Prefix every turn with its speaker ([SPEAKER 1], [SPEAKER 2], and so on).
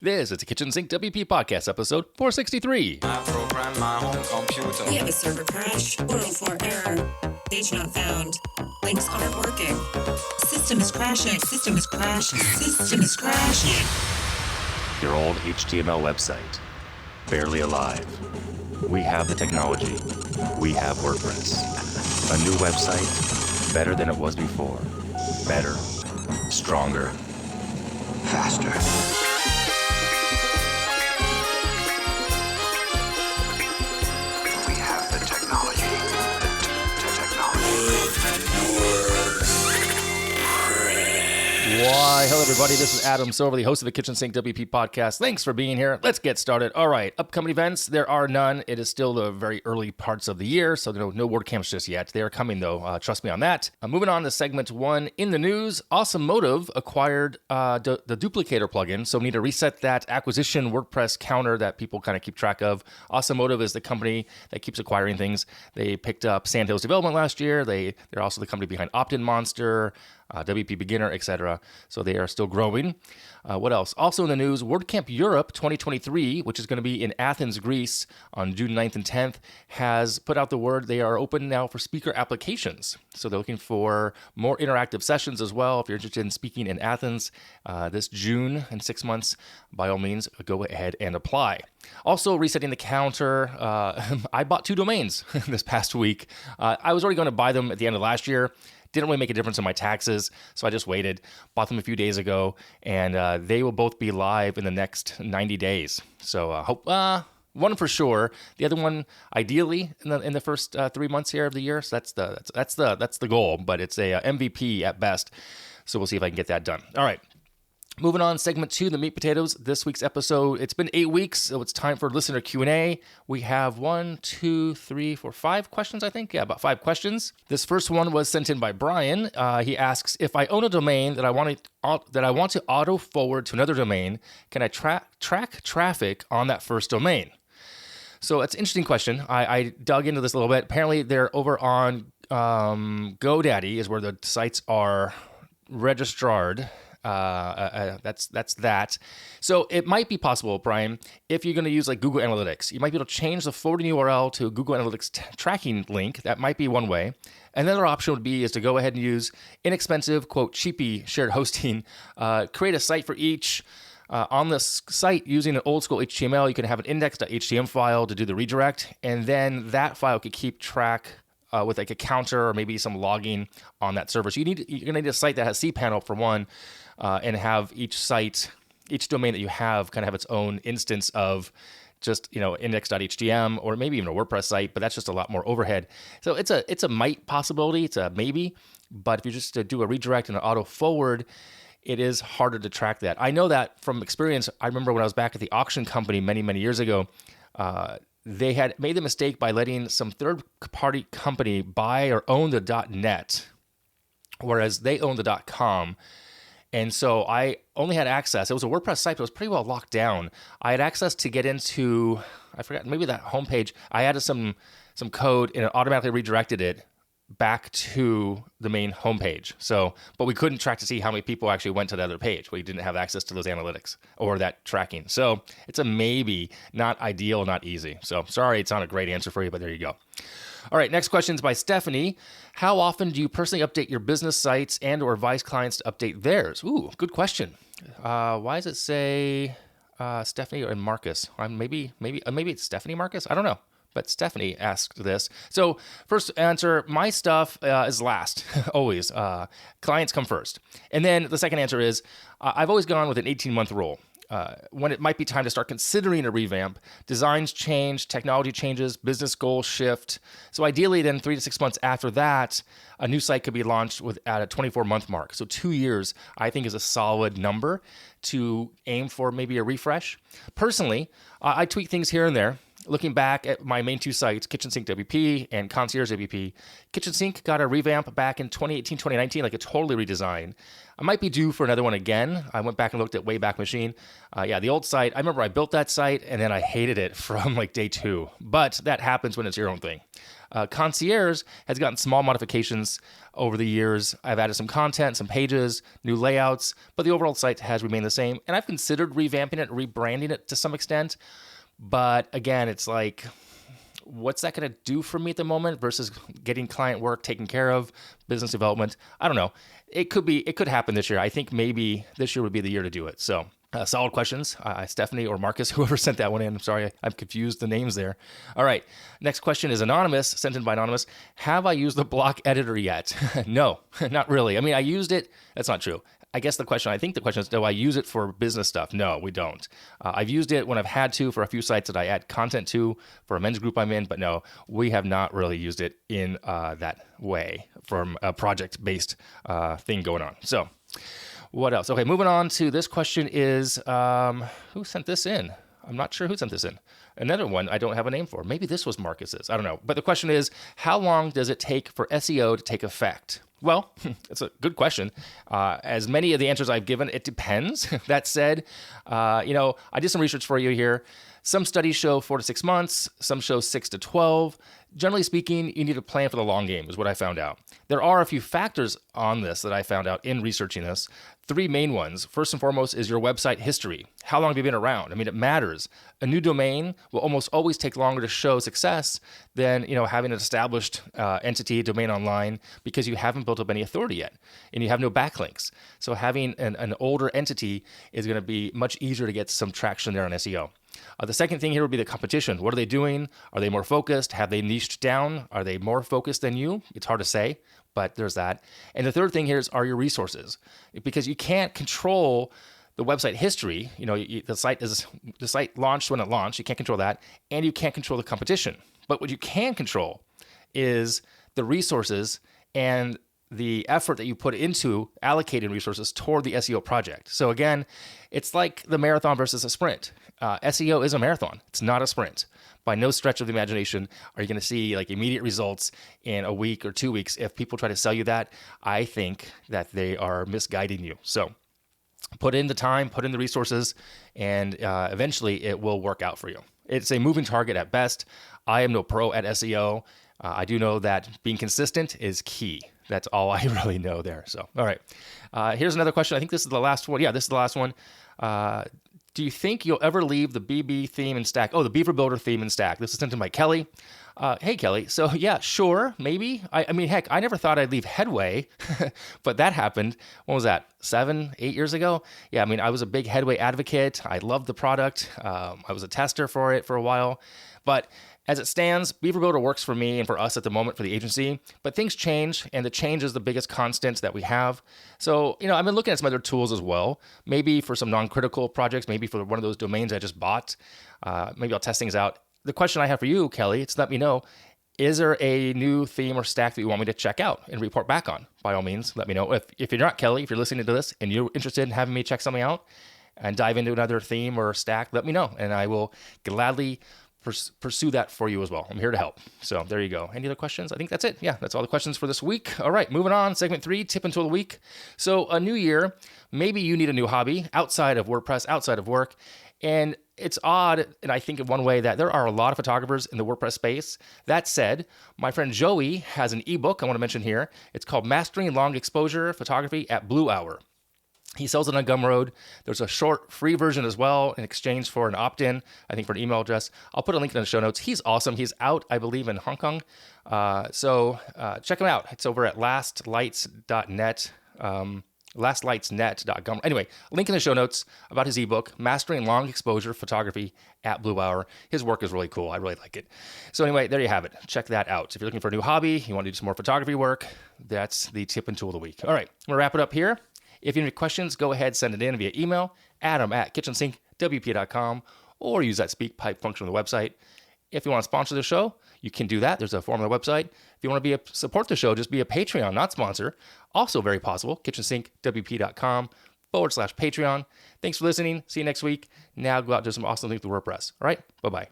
[SPEAKER 1] This is the Kitchen Sink WP Podcast, episode 463.
[SPEAKER 2] I program my home computer.
[SPEAKER 3] We have a server crash. 404 error. Page not found. Links aren't working. System is crashing. System is crashing. System is crashing.
[SPEAKER 1] Your old HTML website. Barely alive. We have the technology. We have WordPress. A new website. Better than it was before. Better. Stronger.
[SPEAKER 4] Faster. We have the technology.
[SPEAKER 1] Why, hello everybody, this is Adam Silver, the host of the Kitchen Sink WP Podcast. Thanks for being here. Let's get started. All right, upcoming events, there are none. It is still the very early parts of the year, so no WordCamps just yet. They are coming though, trust me on that. Moving on to segment 1. In the news, Awesomotive acquired the Duplicator plugin, so we need to reset that acquisition WordPress counter that people kind of keep track of. Awesomotive is the company that keeps acquiring things. They picked up Sandhills Development last year. They're also the company behind Opt-in Monster, WP Beginner, etc. So they are still growing. What else? Also in the news, WordCamp Europe 2023, which is going to be in Athens, Greece on June 9th and 10th, has put out the word they are open now for speaker applications. So they're looking for more interactive sessions as well. If you're interested in speaking in Athens this June in 6 months, by all means, go ahead and apply. Also, resetting the counter, I bought 2 domains this past week. I was already going to buy them at the end of last year. Didn't really make a difference in my taxes, so I just waited. Bought them a few days ago, and they will both be live in the next 90 days. So hope one for sure. The other one, ideally, in the first 3 months here of the year. So that's the goal, but it's a MVP at best. So we'll see if I can get that done. All right. Moving on, segment 2, the meat potatoes. This week's episode, it's been 8 weeks, so it's time for listener Q&A. We have 1, 2, 3, 4, 5 questions, I think. Yeah, about 5 questions. This first one was sent in by Brian. He asks, if I own a domain that I want to auto forward to another domain, can I track traffic on that first domain? So it's an interesting question. I dug into this a little bit. Apparently, they're over on GoDaddy is where the sites are registered. That's that. So it might be possible, Brian, if you're going to use like Google Analytics, you might be able to change the forwarding URL to a Google Analytics tracking link. That might be one way. Another option would be is to go ahead and use inexpensive, quote, cheapy shared hosting, create a site for each. On the site, using an old school HTML, you can have an index.html file to do the redirect, and then that file could keep track with like a counter or maybe some logging on that server. So you're going to need a site that has cPanel for one, and have each domain that you have kind of have its own instance of just, index.html or maybe even a WordPress site, but that's just a lot more overhead. So it's a might possibility, it's a maybe, but if you just do a redirect and an auto forward, it is harder to track that. I know that from experience. I remember when I was back at the auction company many, many years ago, they had made the mistake by letting some third-party company buy or own the .net, whereas they owned the .com. And so I only had access. It was a WordPress site, but it was pretty well locked down. I had access to get into, I forgot, maybe that homepage. I added some code, and it automatically redirected it back to the main homepage. So, but we couldn't track to see how many people actually went to the other page. We didn't have access to those analytics or that tracking. So it's a maybe, not ideal, not easy. So sorry, it's not a great answer for you, but there you go. All right, next question is by Stephanie. How often do you personally update your business sites and or advise clients to update theirs? Ooh, good question. Why does it say Stephanie and Marcus? Maybe it's Stephanie Marcus? I don't know. But Stephanie asked this. So first answer, my stuff is last, always. Clients come first. And then the second answer is, I've always gone with an 18-month rule. When it might be time to start considering a revamp, designs change, technology changes, business goals shift. So ideally then 3 to 6 months after that, a new site could be launched at a 24-month mark. So 2 years, I think, is a solid number to aim for maybe a refresh. Personally, I tweak things here and there. looking back at my main two sites, KitchensinkWP and KonciergeWP, KitchenSink got a revamp back in 2018, 2019, like a totally redesigned. I might be due for another one again. I went back and looked at Wayback Machine. The old site, I remember I built that site and then I hated it from like day 2. But that happens when it's your own thing. Concierge has gotten small modifications over the years. I've added some content, some pages, new layouts, but the overall site has remained the same. And I've considered revamping it, rebranding it to some extent. But again, it's like, what's that going to do for me at the moment versus getting client work taken care of, business development? I don't know. It could happen this year. I think maybe this year would be the year to do it. So solid questions. Stephanie or Marcus, whoever sent that one in. I'm sorry, I've confused the names there. All right. Next question is anonymous, sent in by anonymous. Have I used the block editor yet? No, not really. I mean, I used it. That's not true. I think the question is, do I use it for business stuff? No, we don't. I've used it when I've had to for a few sites that I add content to for a men's group I'm in, but no, we have not really used it in that way from a project-based thing going on. So what else? Okay, moving on to this question is, who sent this in? I'm not sure who sent this in. Another one I don't have a name for. Maybe this was Marcus's. I don't know. But the question is, how long does it take for SEO to take effect? Well, it's a good question. As many of the answers I've given, it depends. That said, I did some research for you here. Some studies show 4 to 6 months. Some show 6 to 12. Generally speaking, you need to plan for the long game, is what I found out. There are a few factors on this that I found out in researching this. 3 main ones. First and foremost is your website history. How long have you been around? I mean, it matters. A new domain will almost always take longer to show success than, having an established entity, domain online, because you haven't built up any authority yet and you have no backlinks. So having an older entity is going to be much easier to get some traction there on SEO. The second thing here would be the competition. What are they doing? Are they more focused? Have they niched down? Are they more focused than you? It's hard to say, but there's that. And the third thing here are your resources, because you can't control the website history. The site launched when it launched. You can't control that, and you can't control the competition. But what you can control is the resources and the effort that you put into allocating resources toward the SEO project. So again, it's like the marathon versus a sprint. SEO is a marathon. It's not a sprint. By no stretch of the imagination are you going to see like immediate results in a week or 2 weeks. If people try to sell you that, I think that they are misguiding you. So put in the time, put in the resources, and eventually it will work out for you. It's a moving target at best. I am no pro at SEO. I do know that being consistent is key. That's all I really know there. So, all right. Here's another question. I think this is the last one. Yeah, this is the last one. Do you think you'll ever leave the BB theme and stack? Oh, the Beaver Builder theme and stack. This is sent in by Kelly. Hey, Kelly. So, yeah, sure, maybe. I mean, heck, I never thought I'd leave Headway, but that happened. When was that? 7, 8 years ago? Yeah, I mean, I was a big Headway advocate. I loved the product. I was a tester for it for a while. But as it stands, Beaver Builder works for me and for us at the moment for the agency, but things change, and the change is the biggest constant that we have. So, I've been looking at some other tools as well, maybe for some non-critical projects, maybe for one of those domains I just bought. Maybe I'll test things out. The question I have for you, Kelly, is let me know, is there a new theme or stack that you want me to check out and report back on? By all means, let me know. If you're not Kelly, if you're listening to this and you're interested in having me check something out and dive into another theme or stack, let me know, and I will gladly pursue that for you as well. I'm here to help. So there you go. Any other questions? I think that's it. Yeah, that's all the questions for this week. All right, moving on. Segment 3, tip and tool of the week. So a new year, maybe you need a new hobby outside of WordPress, outside of work. And it's odd, and I think in one way, that there are a lot of photographers in the WordPress space. That said, my friend Joey has an ebook I want to mention here. It's called Mastering Long Exposure Photography at Blue Hour. He sells it on Gumroad. There's a short free version as well in exchange for an opt-in, I think for an email address. I'll put a link in the show notes. He's awesome. He's out, I believe, in Hong Kong. So check him out. It's over at lastlights.net, lastlightsnet.com. Anyway, link in the show notes about his ebook, Mastering Long Exposure Photography at Blue Hour. His work is really cool. I really like it. So anyway, there you have it. Check that out. If you're looking for a new hobby, you want to do some more photography work, that's the tip and tool of the week. All right, I'm going to wrap it up here. If you have any questions, go ahead, send it in via email, adam@kitchensinkwp.com, or use that speak pipe function on the website. If you want to sponsor the show, you can do that. There's a form on the website. If you want to support the show, just be a Patreon, not sponsor. Also very possible, kitchensinkwp.com/Patreon. Thanks for listening. See you next week. Now go out and do some awesome things with WordPress. All right, bye-bye.